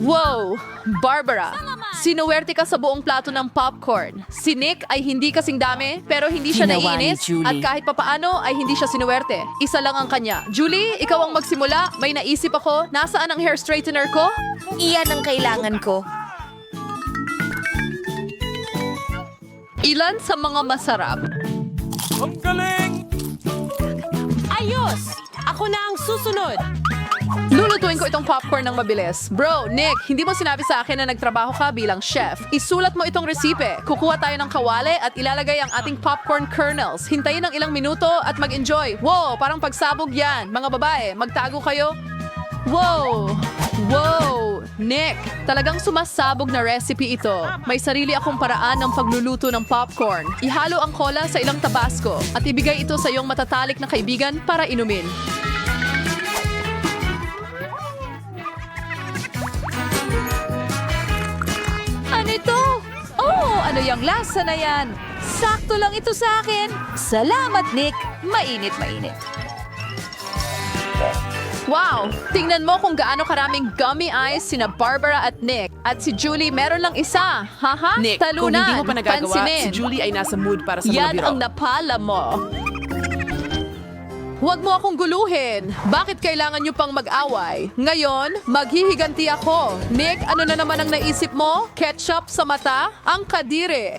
Wow! Barbara, sinuwerte ka sa buong plato ng popcorn. Si Nick ay hindi kasing dami, pero hindi siya Ginawa ni naiinis. Julie. At kahit papaano ay hindi siya sinuwerte. Isa lang ang kanya. Julie, ikaw ang magsimula. May naisip ako. Nasaan ang hair straightener ko? Iyan ang kailangan ko. Ilan sa mga masarap? Ayos! Ako na ang susunod. Lulutuin ko itong popcorn ng mabilis. Bro, Nick, hindi mo sinabi sa akin na nagtrabaho ka bilang chef. Isulat mo itong resipe. Kukuha tayo ng kawali at ilalagay ang ating popcorn kernels. Hintayin ng ilang minuto at mag-enjoy. Wow, parang pagsabog yan. Mga babae, magtago kayo. Wow! Wow! Nick, talagang sumasabog na recipe ito. May sarili akong paraan ng pagluluto ng popcorn. Ihalo ang cola sa ilang tabasco at ibigay ito sa iyong matatalik na kaibigan para inumin. Ano ito? Oh, ano yung lasa na yan? Sakto lang ito sa akin. Salamat, Nick. Mainit. Wow! Tingnan mo kung gaano karaming gummy eyes sina Barbara at Nick. At si Julie meron lang isa. Haha? Nick, Talunan. kung hindi mo pa nagagawa, Pansinin. si Julie ay nasa mood para sa Yan mga biro. ang napala mo. Huwag mo akong guluhin. Bakit kailangan niyo pang mag-away? Ngayon, maghihiganti ako. Nick, ano na naman ang naisip mo? Ketchup sa mata? Ang kadiri.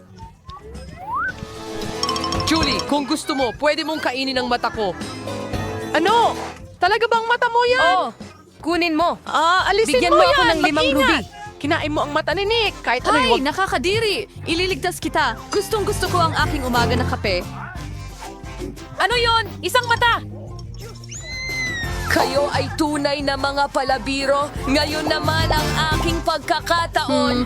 Julie, kung gusto mo, pwede mong kainin ang mata ko. Ano? Talaga bang mata mo yan? Oh, kunin mo. Alisin Bigyan mo mo ako yan. ng 5 Mag-ingat. ruby. Kinain mo ang mata ni Nick. Kahit ano Ay, yung... nakakadiri. Ililigtas kita. Gustong-gusto ko ang aking umaga na kape. Ano yon? Isang mata! Kayo ay tunay na mga palabiro. Ngayon naman ang aking pagkakataon.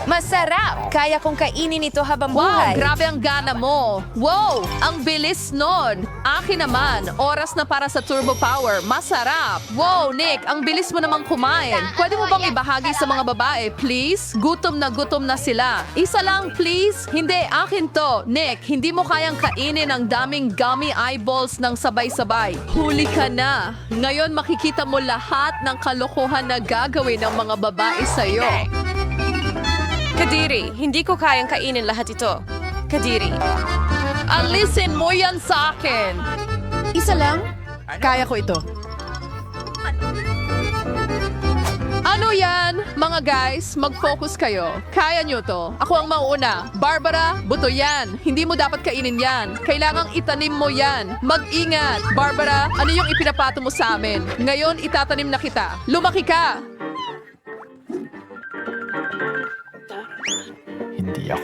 Masarap! Kaya kong kainin ito habang Wow, buhay. grabe ang gana mo. Wow, ang bilis nun. Akin naman, oras na para sa turbo power. Masarap. Wow, Nick, ang bilis mo namang kumain. Pwede mo bang ibahagi sa mga babae, please? Gutom na sila. Isa lang, please. Hindi, akin to. Nick, hindi mo kayang kainin ang daming gummy eyeballs ng sabay-sabay. Huli ka na. Ngayon makikita mo lahat ng kalokohan na gagawin ng mga babae sa'yo. Kadiri, hindi ko kayang kainin lahat ito. Kadiri. Alisin mo yan sa akin. Isa lang? Kaya ko ito. Ano yan? Mga guys, mag-focus kayo. Kaya nyo to. Ako ang mauuna. Barbara, buto yan. Hindi mo dapat kainin yan. Kailangang itanim mo yan. Mag-ingat. Barbara, ano yung ipinapato mo sa amin? Ngayon, itatanim na kita. Lumaki ka.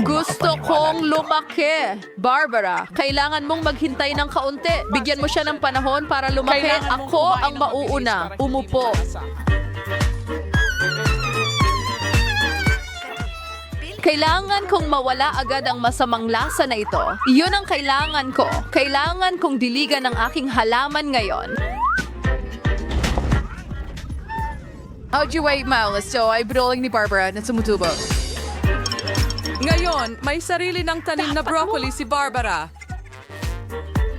Gusto kong lumaki. Barbara, kailangan mong maghintay ng kaunti. Bigyan mo siya ng panahon para lumaki. Kailangan mong Ako kumain ang ng mauuna. mabilis para hindi Umupo. mabasa. Kailangan kong mawala agad ang masamang lasa na ito. Iyon ang kailangan ko. Kailangan kong diligan ang aking halaman ngayon. Audiway Miles, so ay brawling ni Barbara na sumutubo. Ngayon, may sarili ng tanim na broccoli si Barbara.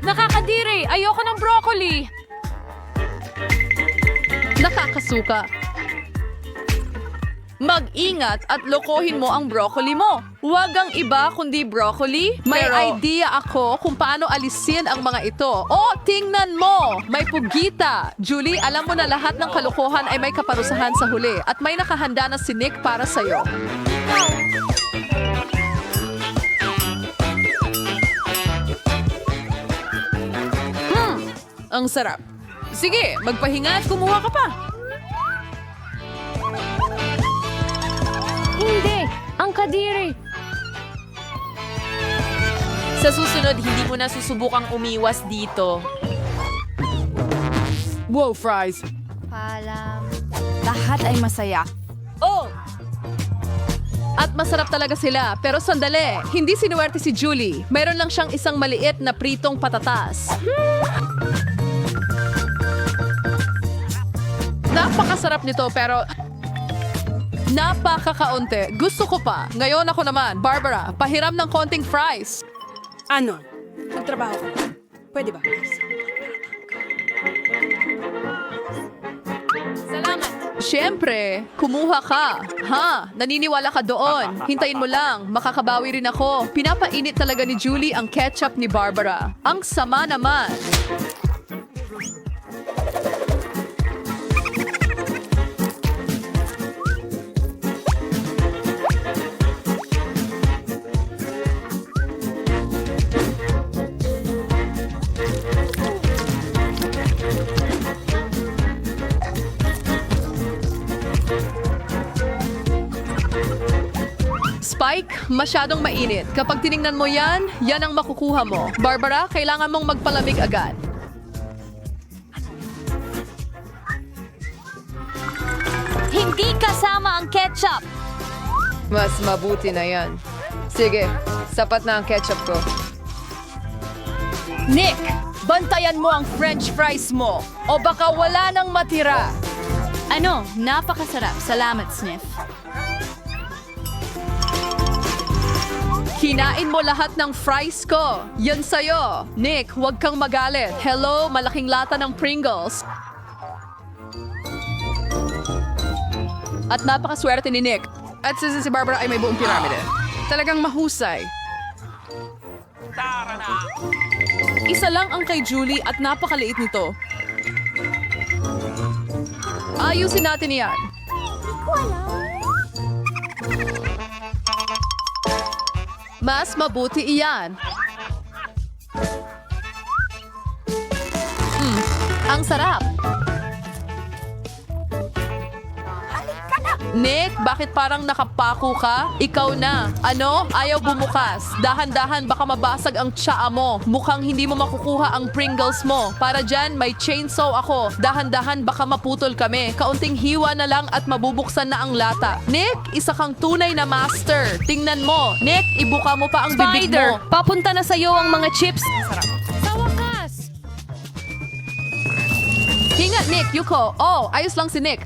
Nakakadiri! Ayoko ng broccoli! Nakakasuka. Mag-ingat at lokohin mo ang broccoli mo. Huwag ang iba kundi broccoli. May idea ako kung paano alisin ang mga ito. Oh, tingnan mo! May pugita. Julie, alam mo na lahat ng kalokohan ay may kaparusahan sa huli at may nakahanda na si Nick para sa'yo. Ang sarap. Sige, magpahinga at kumuha ka pa. Hindi! Ang kadiri! Sa susunod, hindi mo na susubukang umiwas dito. Wow, fries. Lahat ay masaya. Oh! At masarap talaga sila. Pero sandali, hindi sinuwerte si Julie. Mayroon lang siyang isang maliit na pritong patatas. Napakasarap nito pero napakakaunti. Gusto ko pa. Ngayon ako naman, Barbara, pahiram ng konting fries. Ano? Magtrabaho ka. Pwede ba? Salamat! Siyempre, kumuha ka. Ha? Naniniwala ka doon. Hintayin mo lang. Makakabawi rin ako. Pinapainit talaga ni Julie ang ketchup ni Barbara. Ang sama naman. Spike, masyadong mainit. Kapag tiningnan mo yan, yan ang makukuha mo. Barbara, kailangan mong magpalamig agad. Hindi kasama ang ketchup. Mas mabuti na yan. Sige, sapat na ang ketchup ko. Nick, bantayan mo ang french fries mo o baka wala nang matira. Ano, napakasarap. Salamat, Sniff. Kinain mo lahat ng fries ko. Yan sa'yo. Nick, huwag kang magalit. Hello, malaking lata ng Pringles. At napakaswerte ni Nick. At si Barbara ay may buong piramide. Talagang mahusay. Isa lang ang kay Julie at napakaliit nito. Ayusin natin yan. Mas mabuti iyan. Ang sarap. Nick, bakit parang nakapako ka? Ikaw na. Ano? Ayaw bumukas. Dahan-dahan baka mabasag ang tsaa mo. Mukhang hindi mo makukuha ang Pringles mo. Para dyan, may chainsaw ako. Dahan-dahan baka maputol kami. Kaunting hiwa na lang at mabubuksan na ang lata. Nick, isa kang tunay na master. Tingnan mo. Nick, ibuka mo pa ang bibig Spider, mo. papunta na sa'yo ang mga chips. Sa wakas! Hinga, Nick, Yuko. Oh, ayos lang si Nick.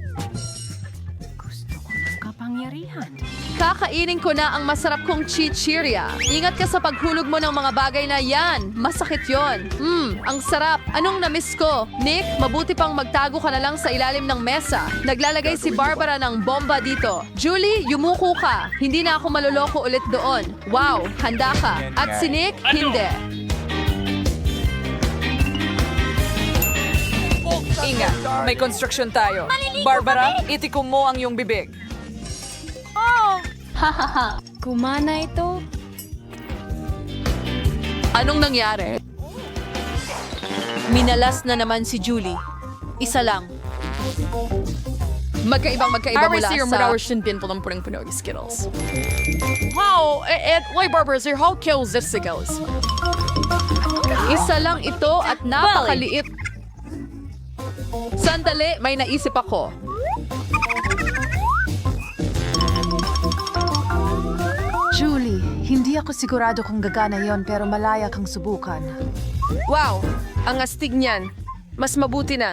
Kapangyarihan. Kakainin ko na ang masarap kong chichirya. Ingat ka sa paghulog mo ng mga bagay na yan. Masakit yon. Ang sarap. Anong namiss ko? Nick, mabuti pang magtago ka na lang sa ilalim ng mesa. Naglalagay si Barbara ng bomba dito. Julie, yumuko ka. Hindi na ako maluloko ulit doon. Wow, handa ka. At si Nick, hindi. Ingat, may construction tayo. Barbara, itikom mo ang iyong bibig. Kumana ito. Anong nangyari? Minalas na naman si Julie. Isa lang. Magkaiba mula sa... din po ng punong-puno ng Skittles. Wow! Why, Barbara, sir, how kills this Skittles? Isa lang ito at napakaliit. Sandali, may naisip ako. Julie, hindi ako sigurado kung gagana yon pero malaya kang subukan. Wow! Ang astig niyan. Mas mabuti na.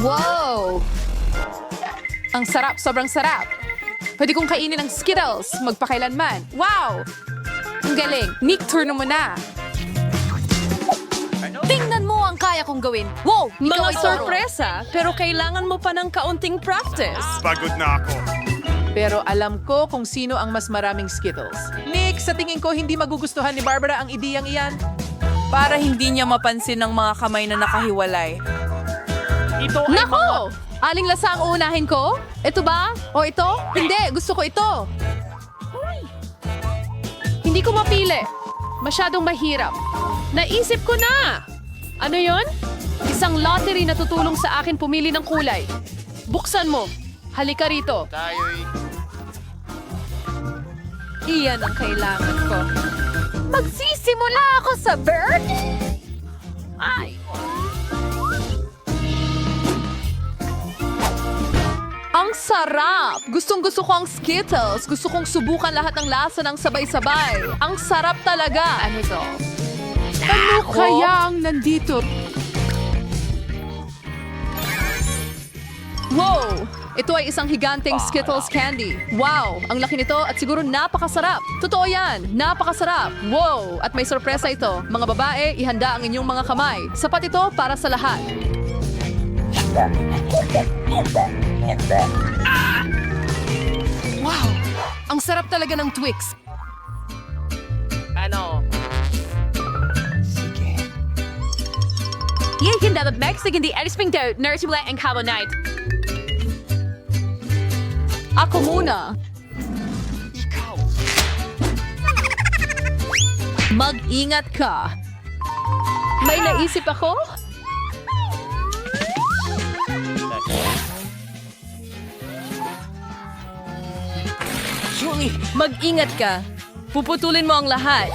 Wow! Ang sarap, sobrang sarap. Pwede kong kainin ang Skittles, magpakailanman. Wow! Ang galing. Nick, turn mo na. Tingnan mo ang kaya kong gawin. Wow! Ikaw Mga ay toro. sorpresa, pero kailangan mo pa ng kaunting practice. Pagod na ako. Pero alam ko kung sino ang mas maraming Skittles. Nick, sa tingin ko hindi magugustuhan ni Barbara ang ideyang iyan. Para hindi niya mapansin ng mga kamay na nakahiwalay. Nako! Aling lasa ang uunahin ko? Ito ba? O ito? Hindi, gusto ko ito. Hindi ko mapili. Masyadong mahirap. Naisip ko na! Ano yon? Isang lottery na tutulong sa akin pumili ng kulay. Buksan mo. Halika rito. Iyan ang kailangan ko. Magsisimula ako sa bird? Ay! Ang sarap! Gustong-gusto ko ang Skittles. Gusto kong subukan lahat ng lasa ng sabay-sabay. Ang sarap talaga. Ano ito? Ano kaya ang nandito? Wow! Ito ay isang higanteng Skittles candy. Wow! Ang laki nito at siguro napakasarap. Totoo yan! Napakasarap! Wow! At may sorpresa ito. Mga babae, ihanda ang inyong mga kamay. Sapat ito para sa lahat. Wow! Ang sarap talaga ng Twix. Yakin dapat Mexican di Erisping daw, nurse wala ang carbonite. Ako muna. Mag-ingat ka. May naisip ako? Julie, mag-ingat ka. Puputulin mo ang lahat.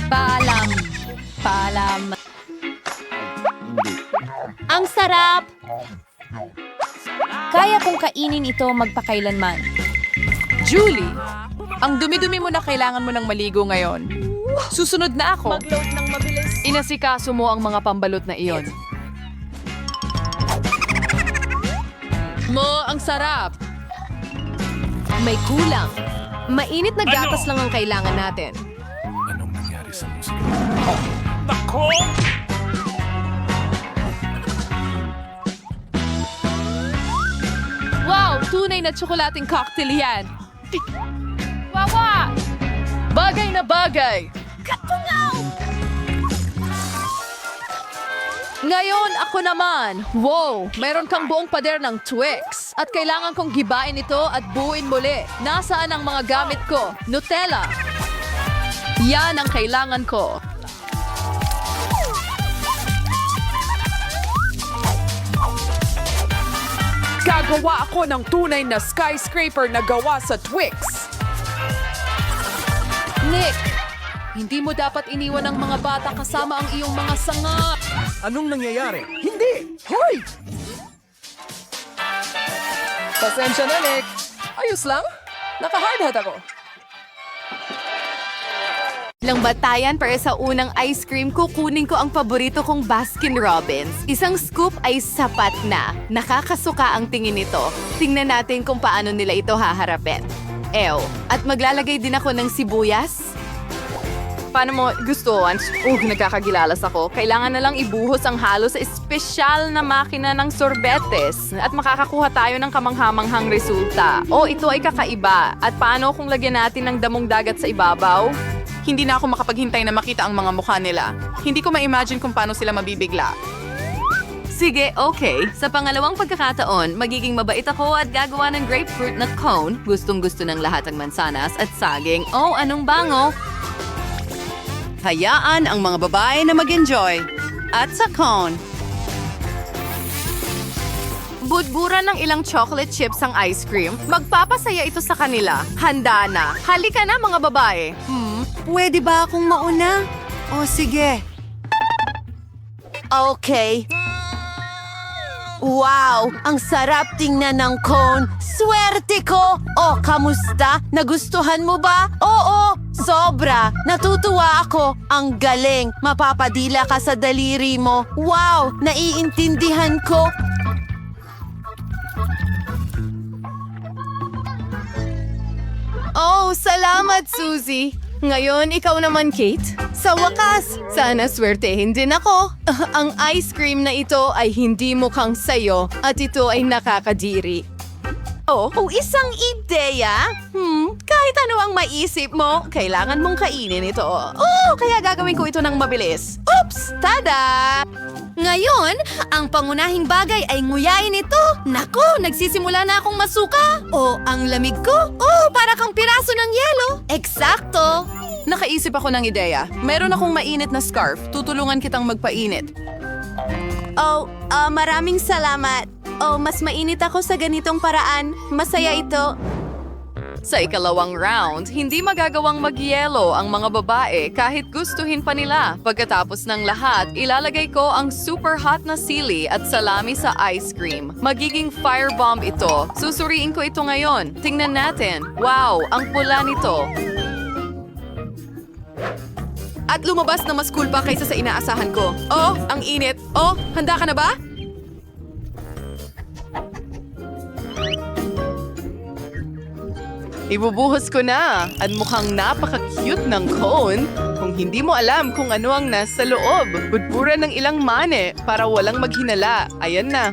Paalam. Paalam. Ang sarap! Kaya kong kainin ito magpakailanman. Julie, ang dumi-dumi mo na kailangan mo ng maligo ngayon. Susunod na ako. Inasikaso mo ang mga pambalot na iyon. Ang sarap. May kulang. Mainit na gatas lang ang kailangan natin. Wow, tunay na tsokolating cocktail yan. Wawa! Bagay na bagay. Ngayon, ako naman. Wow, meron kang buong pader ng Twix. At kailangan kong gibain ito at buuin muli. Nasaan ang mga gamit ko? Nutella. Yan ang kailangan ko. Gagawa ako ng tunay na skyscraper na gawa sa Twix. Nick, hindi mo dapat iniwan ang mga bata kasama ang iyong mga sanga. Anong nangyayari? Hindi! Hoy! Pasensya na, Nick. Ayos lang. Naka-hard hat ako. Lang batayan para sa unang ice cream, kukunin ko ang paborito kong Baskin Robbins. Isang scoop ay sapat na. Nakakasuka ang tingin nito. Tingnan natin kung paano nila ito haharapin. Ew. At maglalagay din ako ng sibuyas. Paano mo gusto? Nagkakagilalas ako. Kailangan na lang ibuhos ang halo sa espesyal na makina ng sorbetes at makakakuha tayo ng kamanghamanghang resulta. Ito ay kakaiba. At paano kung lagyan natin ng damong dagat sa ibabaw? Hindi na ako makapaghintay na makita ang mga mukha nila. Hindi ko ma-imagine kung paano sila mabibigla. Sige, okay. Sa pangalawang pagkakataon, magiging mabait ako at gagawa ng grapefruit na cone. Gustong-gusto ng lahat ang mansanas at saging. Anong bango? Hayaan ang mga babae na mag-enjoy. At sa cone. Budburan ng ilang chocolate chips ang ice cream. Magpapasaya ito sa kanila. Handa na. Halika na mga babae. Pwede ba akong mauna? O sige. Okay. Wow! Ang sarap tingnan ng cone. Swerte ko! Kamusta? Nagustuhan mo ba? Oo! Sobra! Natutuwa ako. Ang galing. Mapapadila ka sa daliri mo. Wow! Naiintindihan ko. Salamat, Suzy. Ngayon, ikaw naman, Kate. Sa wakas, sana swertehin din ako. Ang ice cream na ito ay hindi mukhang sayo at ito ay nakakadiri. Isang ideya? Kahit ano ang maisip mo, kailangan mong kainin ito. Kaya gagawin ko ito ng mabilis. Oops! Tada! Ngayon, ang pangunahing bagay ay nguyain ito. Nako, nagsisimula na akong masuka. Ang lamig ko. Para kang piraso ng yelo. Eksakto. Nakaisip ako ng ideya. Meron akong mainit na scarf. Tutulungan kitang magpainit. Maraming salamat. Mas mainit ako sa ganitong paraan. Masaya ito. Sa ikalawang round, hindi magagawang magyelo ang mga babae kahit gustuhin pa nila. Pagkatapos ng lahat, ilalagay ko ang super hot na sili at salami sa ice cream. Magiging firebomb ito. Susuriin ko ito ngayon. Tingnan natin. Wow, ang pula nito. At lumabas na mas cool pa kaysa sa inaasahan ko. Ang init. Handa ka na ba? Ibubuhos ko na at mukhang napaka-cute ng cone. Kung hindi mo alam kung ano ang nasa loob, budburan ng ilang mane para walang maghinala. Ayan na.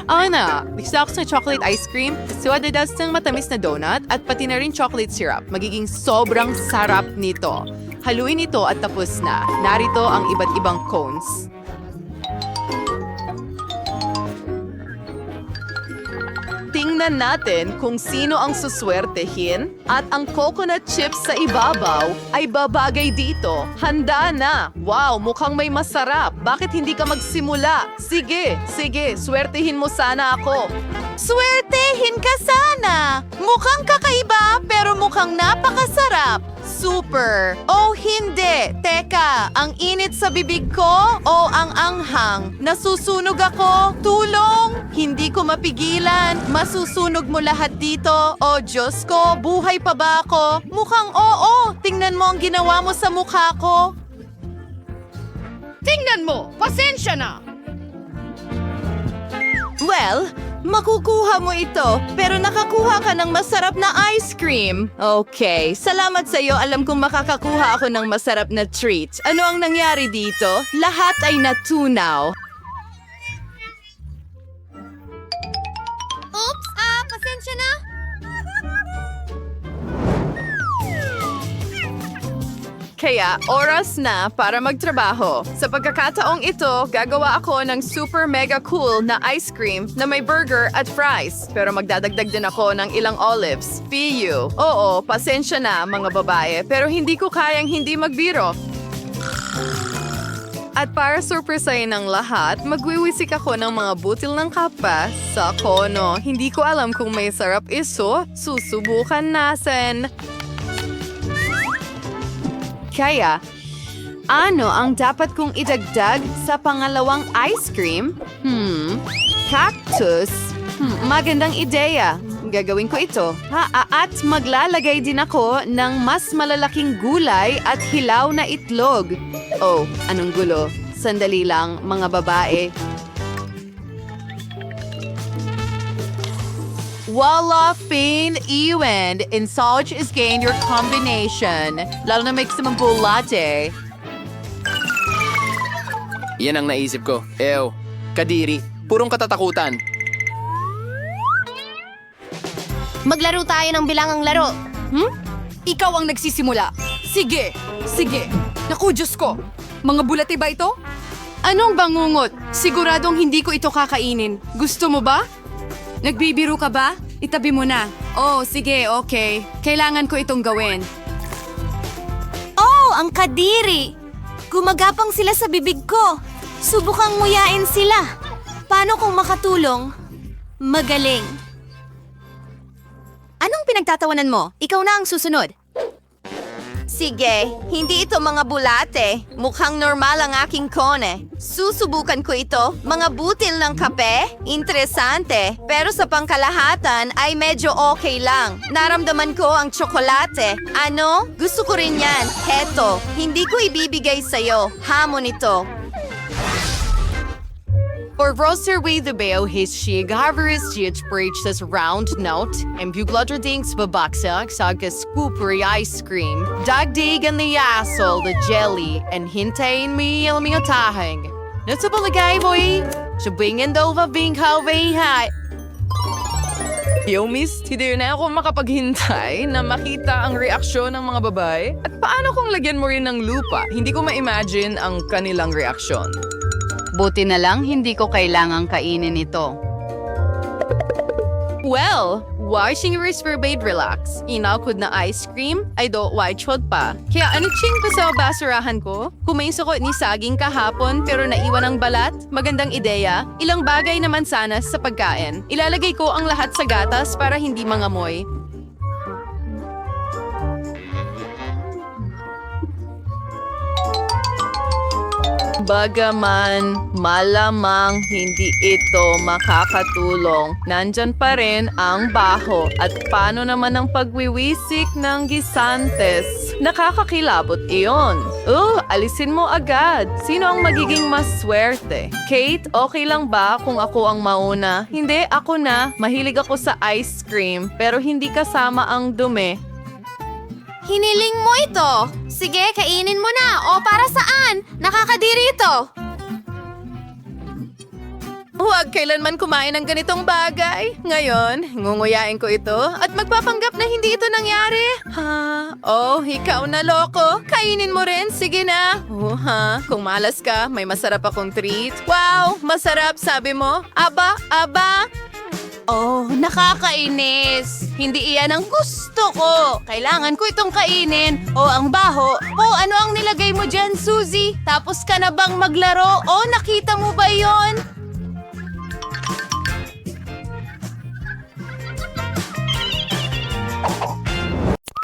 Ana, gusto ako sa chocolate ice cream, suwadadas ng matamis na donut at pati na rin chocolate syrup. Magiging sobrang sarap nito. Haluin ito at tapos na. Narito ang iba't ibang cones. Tingnan natin kung sino ang suswertehin at ang coconut chips sa ibabaw ay babagay dito. Handa na! Wow, mukhang may masarap. Bakit hindi ka magsimula? Sige, swertehin mo sana ako. Swertehin ka sana! Mukhang kakaiba pero mukhang napakasarap. Super! Oh, hindi! Teka, ang init sa bibig ko o ang anghang? Nasusunog ako! Tulong! Hindi ko mapigilan. Masusunog mo lahat dito. Oh, Diyos ko, buhay pa ba ako? Mukhang oo! Tingnan mo ang ginawa mo sa mukha ko. Tingnan mo! Pasensya na! Well, makukuha mo ito, pero nakakuha ka ng masarap na ice cream. Okay, salamat sa iyo. Alam kong makakakuha ako ng masarap na treat. Ano ang nangyari dito? Lahat ay natunaw. Oops! Pasensya na! Kaya oras na para magtrabaho. Sa pagkakataong ito, gagawa ako ng super mega cool na ice cream na may burger at fries. Pero magdadagdag din ako ng ilang olives. PU. Oo, pasensya na mga babae, pero hindi ko kayang hindi magbiro. At para surpresahin ng lahat, magwiwisik ako ng mga butil ng kapa sa kono. Hindi ko alam kung may sarap iso. Susubukan natin. Kaya, ano ang dapat kong idagdag sa pangalawang ice cream? Cactus? Magandang ideya. Gagawin ko ito. At maglalagay din ako ng mas malalaking gulay at hilaw na itlog. Oh, anong gulo? Sandali lang, mga babae. Voila, Fane, Ewan. In Saj is gain your combination. Lalo na mix ng bulate. Yan ang naisip ko. Ew, kadiri, purong katatakutan. Maglaro tayo ng bilangang laro. Ikaw ang nagsisimula. Sige. Naku, Diyos ko. Mga bulate ba ito? Anong bangungot? Siguradong hindi ko ito kakainin. Gusto mo ba? Nagbibiro ka ba? Itabi mo na. Oh, sige, okay. Kailangan ko itong gawin. Oh, ang kadiri! Gumagapang sila sa bibig ko. Subukang nguyain sila. Paano kung makatulong? Magaling. Anong pinagtatawanan mo? Ikaw na ang susunod. Sige, hindi ito mga bulate. Mukhang normal ang aking kone. Susubukan ko ito. Mga butil ng kape? Interesante. Pero sa pangkalahatan ay medyo okay lang. Naramdaman ko ang tsokolate. Ano? Gusto ko rin yan. Heto, hindi ko ibibigay sa'yo. Hamon ito. For roster way the beo his shig havaris jit breach this round note and bugladradings babaksak saga scoopery ice cream dagdig and the asshole the jelly and hintayin me ilming tahang nasa palagay boy sabingin dova bing hat. Yo, miss, hindi na ako makapaghintay na makita ang reaksyon ng mga babae. At paano kung lagyan mo rin ng lupa? Hindi ko ma-imagine ang kanilang reaksyon. Buti na lang hindi ko kailangang kainin ito. Well, washing wrist for bait relax. Inakod na ice cream, ay do white chod pa. Kaya anitsing pa sa basurahan ko? Kumain ko ni saging kahapon pero naiwan ang balat? Magandang ideya. Ilang bagay naman sana sa pagkain. Ilalagay ko ang lahat sa gatas para hindi mangamoy. Bagaman malamang hindi ito makakatulong, nandyan pa rin ang baho at paano naman ang pagwiwisik ng gisantes. Nakakakilabot iyon. Alisin mo agad. Sino ang magiging mas swerte? Kate, okay lang ba kung ako ang mauna? Hindi, ako na. Mahilig ako sa ice cream, pero hindi kasama ang dumi. Hiniling mo ito. Sige, kainin mo na. O para saan? Nakakadiri ito. Huwag kailanman kumain ng ganitong bagay. Ngayon, ngunguyain ko ito at magpapanggap na hindi ito nangyari. Ikaw na loko. Kainin mo rin. Sige na. Kung malas ka, may masarap akong treat. Wow, masarap sabi mo. Aba. Oh, nakakainis. Hindi iyan ang gusto ko. Kailangan ko itong kainin. Ang baho. Ano ang nilagay mo dyan, Suzy? Tapos ka na bang maglaro? Nakita mo ba yon?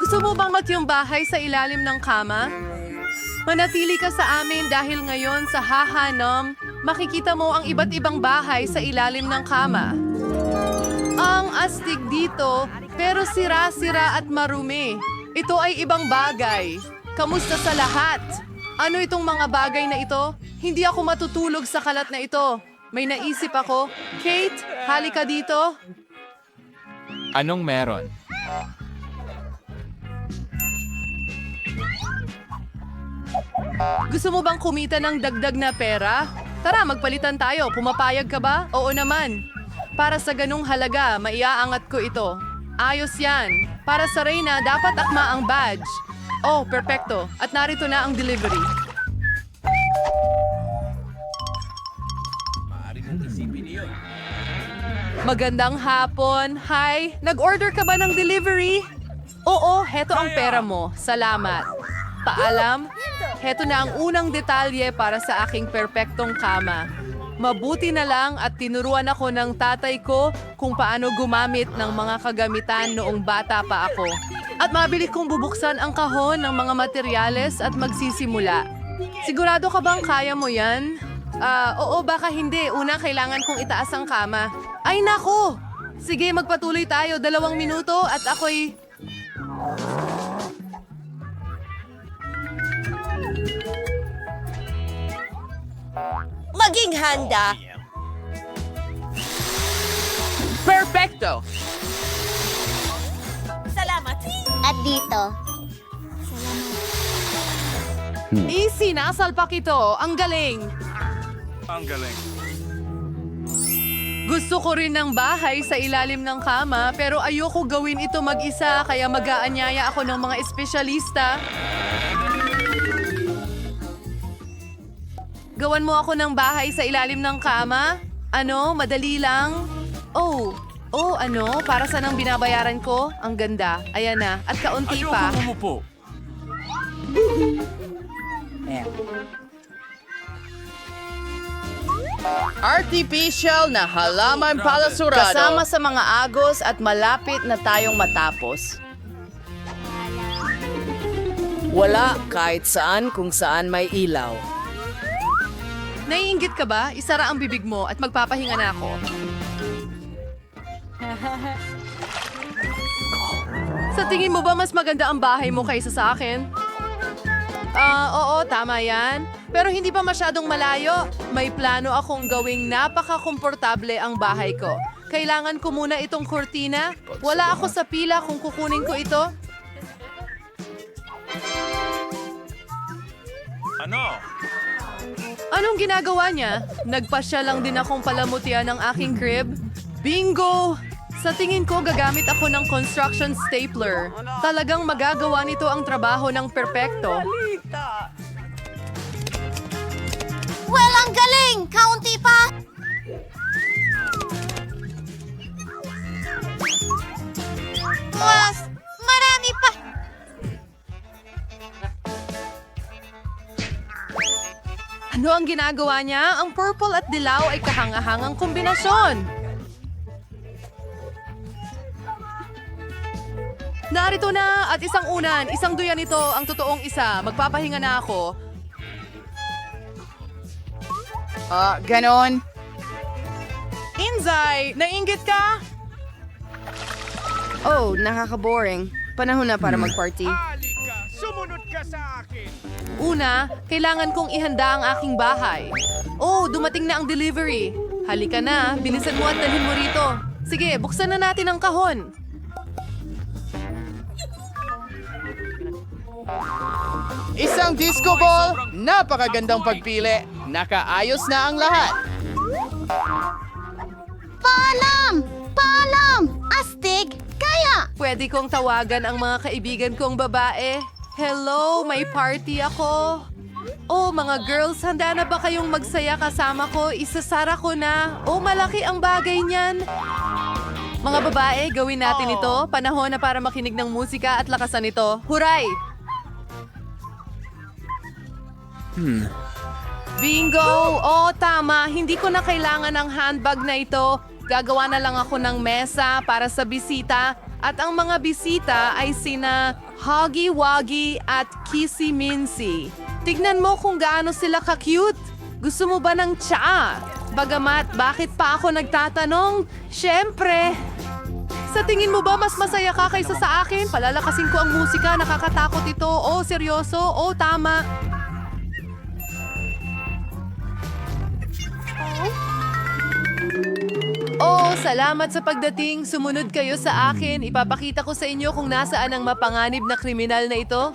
Gusto mo bang yung bahay sa ilalim ng kama? Manatili ka sa amin dahil ngayon sa hahanam, makikita mo ang iba't ibang bahay sa ilalim ng kama. Ang astig dito, pero sira-sira at marumi. Ito ay ibang bagay. Kamusta sa lahat? Ano itong mga bagay na ito? Hindi ako matutulog sa kalat na ito. May naisip ako. Kate, halika dito. Anong meron? Gusto mo bang kumita ng dagdag na pera? Tara, magpalitan tayo. Pumapayag ka ba? Oo naman. Para sa ganung halaga, maiaangat ko ito. Ayos yan. Para sa Reyna, dapat akma ang badge. Perpekto. At narito na ang delivery. Magandang hapon. Hi, nag-order ka ba ng delivery? Oo, heto ang pera mo. Salamat. Paalam, heto na ang unang detalye para sa aking perpektong kama. Mabuti na lang at tinuruan ako ng tatay ko kung paano gumamit ng mga kagamitan noong bata pa ako. At mabilis kong bubuksan ang kahon ng mga materyales at magsisimula. Sigurado ka bang kaya mo yan? Oo, baka hindi. Una, kailangan kong itaas ang kama. Ay, nako! Sige, magpatuloy tayo. 2 minuto at ako'y... Maging handa. Perfecto! Salamat. At dito. Easy, nasalpak ito. Ang galing. Gusto ko rin ng bahay sa ilalim ng kama, pero ayoko gawin ito mag-isa, kaya mag-aanyaya ako ng mga espesyalista. Gawan mo ako ng bahay sa ilalim ng kama? Madali lang? Para saan ang binabayaran ko? Ang ganda. Ayan na. At kaunti pa. Artificial na halaman palasurado. Kasama sa mga agos at malapit na tayong matapos. Wala kahit saan kung saan may ilaw. Naiinggit ka ba? Isara ang bibig mo at magpapahinga na ako. Sa tingin mo ba mas maganda ang bahay mo kaysa sa akin? Oo, tama yan. Pero hindi pa masyadong malayo. May plano akong gawing napaka-komportable ang bahay ko. Kailangan ko muna itong kurtina. Wala ako sa pila kung kukunin ko ito. Anong ginagawa niya? Nagpasya lang din akong palamutian ng aking crib. Bingo! Sa tingin ko, gagamit ako ng construction stapler. Talagang magagawa nito ang trabaho ng perpekto. Well, ang galing! Kaunti pa! Mas! Marami pa! Ano ang ginagawa niya? Ang purple at dilaw ay kahangahangang kombinasyon. Narito na at isang unan, isang duyan ito, ang totoong isa. Magpapahinga na ako. Ganon. Inzay, nainggit ka? Oh, nakaka-boring. Panahon na para mag-party. Una, kailangan kong ihanda ang aking bahay. Oh, dumating na ang delivery. Halika na, bilisan mo at dalhin mo rito. Sige, buksan na natin ang kahon. Isang disco ball, napakagandang pagpili. Nakaayos na ang lahat. Paalam! Paalam! Astig! Kaya! Pwede kong tawagan ang mga kaibigan kong babae. Hello, may party ako. Oh, mga girls, handa na ba kayong magsaya kasama ko? Isasara ko na. Oh, malaki ang bagay niyan. Mga babae, gawin natin ito. Panahon na para makinig ng musika at lakasan ito. Huray! Bingo! Oh, tama. Hindi ko na kailangan ng handbag na ito. Gagawa na lang ako ng mesa para sa bisita. At ang mga bisita ay sina Huggy Wuggy at Kissy Mincy. Tignan mo kung gaano sila ka-cute. Gusto mo ba ng tsaa? Bagamat, bakit pa ako nagtatanong? Siyempre! Sa tingin mo ba mas masaya ka kaysa sa akin? Palalakasin ko ang musika, nakakatakot ito. Oh, seryoso? Oh, tama. Oh, salamat sa pagdating. Sumunod kayo sa akin. Ipapakita ko sa inyo kung nasaan ang mapanganib na kriminal na ito.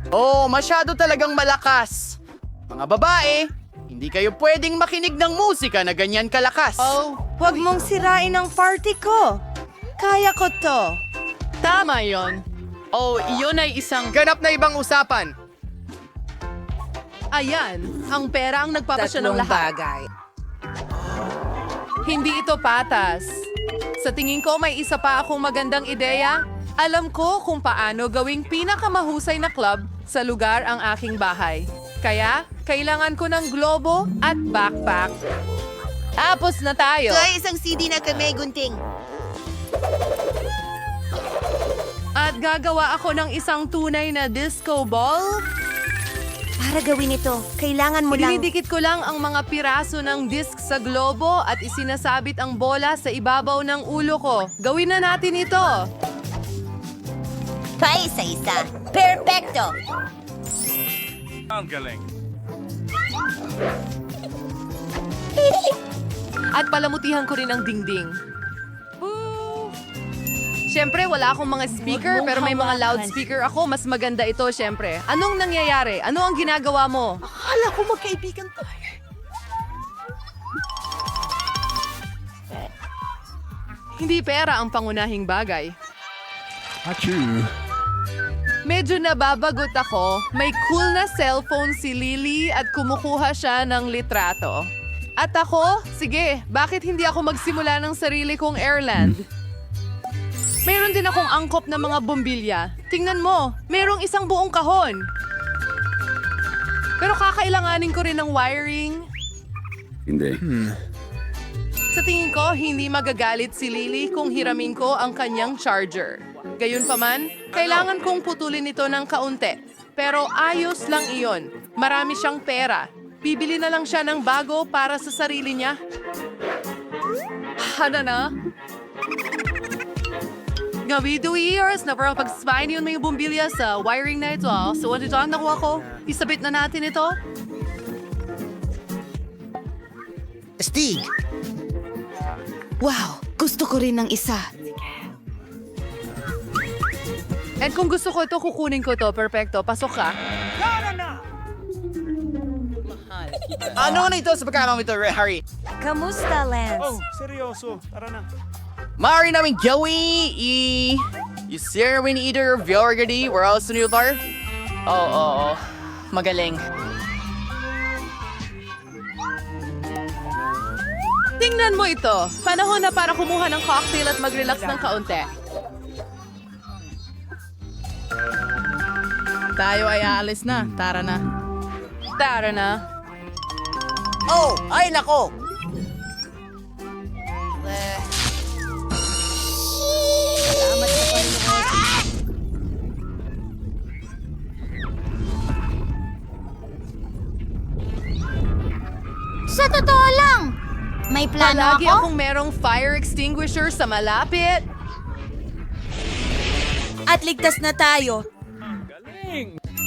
Oh, masyado talagang malakas. Mga babae, hindi kayo pwedeng makinig ng musika na ganyan kalakas. Oh, Huwag mong sirain ang party ko. Kaya ko to. tama yon. Oh, iyon ay isang... Ganap na ibang usapan. Ayan, ang pera ang nagpapasya ng lahat. Hindi ito patas. Sa tingin ko may isa pa akong magandang ideya. Alam ko kung paano gawing pinakamahusay na club sa lugar ang aking bahay. Kaya, kailangan ko ng globo at backpack. Tapos na tayo. isang CD na kami, gunting. At gagawa ako ng isang tunay na disco ball. Para gawin ito, kailangan mo lang... Dinidikit ko lang ang mga piraso ng disc sa globo at isinasabit ang bola sa ibabaw ng ulo ko. Gawin na natin ito. Paisa-isa. Perfecto! At palamutihan ko rin ang dingding. Siyempre, wala akong mga speaker, pero may mga loudspeaker ako. Mas maganda ito, siyempre. Anong nangyayari? Ano ang ginagawa mo? Akala ko magkaibigan tayo. Hindi pera ang pangunahing bagay. Medyo nababagot ako. May cool na cellphone si Lily at kumukuha siya ng litrato. At ako, sige, bakit hindi ako magsimula ng sarili kong Airland? Mayroon din akong angkop na mga bombilya. Tingnan mo, mayroong isang buong kahon. Pero kakailanganin ko rin ng wiring. Hindi. Sa tingin ko, hindi magagalit si Lily kung hiramin ko ang kanyang charger. Gayunpaman, kailangan kong putulin ito ng kaunti. Pero ayos lang iyon. Marami siyang pera. Bibili na lang siya ng bago para sa sarili niya. Hana na? Gabi 2 years na parang pag-spine yun may bumbilya sa wiring na ito. So, ano dyan nakuha ko? Isabit na natin ito. Stig! Wow, gusto ko rin ng isa. And kung gusto ko ito, kukunin ko ito. Perfecto. Pasok ka. Ano na ito sa pagkakam ito, Harry? Kamusta, Lance? Maaari namin gawin You see when either of you already were also new bar? Oo. Magaling. Tingnan mo ito. Panahon na para kumuha ng cocktail at mag-relax ng kaunti. Tayo ay aalis na. Tara na. Tara na. Oh, ay nako! Sa totoo lang! May plano Palagi ako? akong merong fire extinguisher sa malapit. At ligtas na tayo.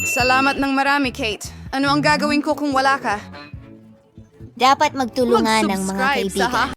Salamat ng marami, Kate. Ano ang gagawin ko kung wala ka? Dapat magtulungan ng mga Mag-subscribe sa kaibigan.